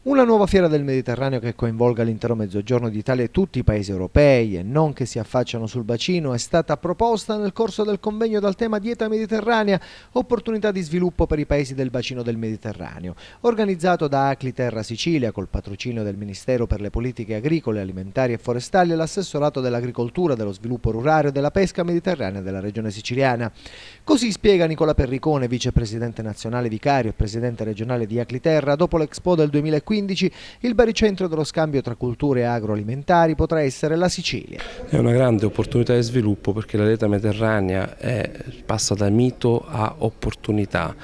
Una nuova fiera del Mediterraneo che coinvolga l'intero Mezzogiorno d'Italia e tutti i paesi europei e non che si affacciano sul bacino è stata proposta nel corso del convegno dal tema Dieta Mediterranea, opportunità di sviluppo per i paesi del bacino del Mediterraneo, organizzato da Acliterra Sicilia col patrocinio del Ministero per le Politiche Agricole, Alimentari e Forestali e l'Assessorato dell'Agricoltura, dello Sviluppo Rurale e della Pesca Mediterranea della Regione Siciliana. Così spiega Nicola Perricone, vicepresidente nazionale vicario e presidente regionale di Acliterra, dopo l'Expo del 2015 il baricentro dello scambio tra culture agroalimentari potrà essere la Sicilia. È una grande opportunità di sviluppo perché la dieta mediterranea passa da mito a opportunità.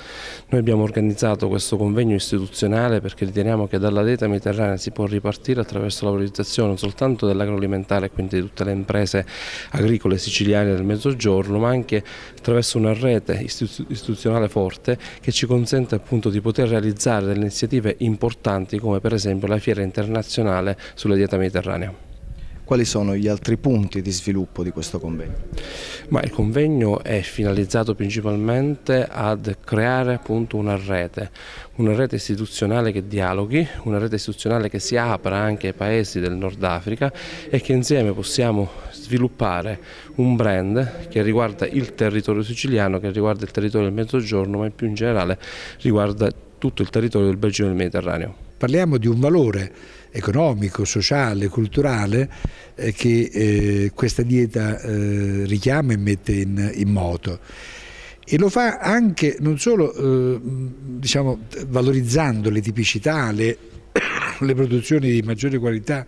Noi abbiamo organizzato questo convegno istituzionale perché riteniamo che dalla dieta mediterranea si può ripartire attraverso la valorizzazione non soltanto dell'agroalimentare, quindi di tutte le imprese agricole siciliane del Mezzogiorno, ma anche attraverso una rete istituzionale forte che ci consente appunto di poter realizzare delle iniziative importanti come per esempio la fiera internazionale sulla dieta mediterranea. Quali sono gli altri punti di sviluppo di questo convegno? Ma il convegno è finalizzato principalmente ad creare appunto una rete istituzionale che dialoghi, una rete istituzionale che si apra anche ai paesi del Nord Africa e che insieme possiamo sviluppare un brand che riguarda il territorio siciliano, che riguarda il territorio del Mezzogiorno, ma più in generale riguarda tutto il territorio del bacino del Mediterraneo. Parliamo di un valore economico, sociale, culturale che questa dieta richiama e mette in moto. E lo fa anche non solo valorizzando le tipicità, le produzioni di maggiore qualità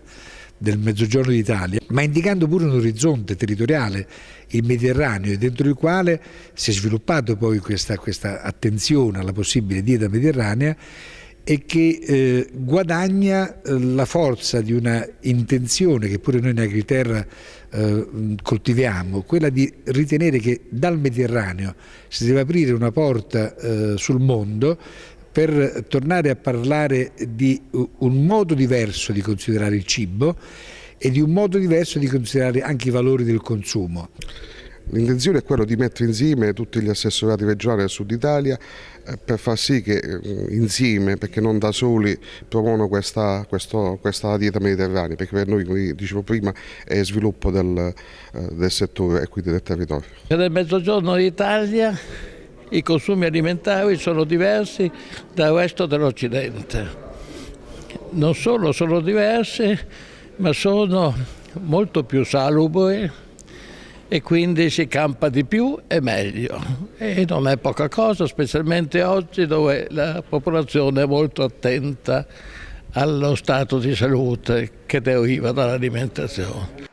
del Mezzogiorno d'Italia, ma indicando pure un orizzonte territoriale, il Mediterraneo, dentro il quale si è sviluppato poi questa attenzione alla possibile dieta mediterranea e che guadagna la forza di una intenzione che pure noi in Acliterra coltiviamo, quella di ritenere che dal Mediterraneo si deve aprire una porta sul mondo per tornare a parlare di un modo diverso di considerare il cibo e di un modo diverso di considerare anche i valori del consumo. L'intenzione è quella di mettere insieme tutti gli assessorati regionali del Sud Italia per far sì che insieme, perché non da soli, promuovono questa dieta mediterranea, perché per noi, come dicevo prima, è sviluppo del settore e quindi del territorio. Nel Mezzogiorno d'Italia i consumi alimentari sono diversi dal resto dell'Occidente. Non solo sono diversi, ma sono molto più salubri e quindi si campa di più e meglio. E non è poca cosa, specialmente oggi dove la popolazione è molto attenta allo stato di salute che deriva dall'alimentazione.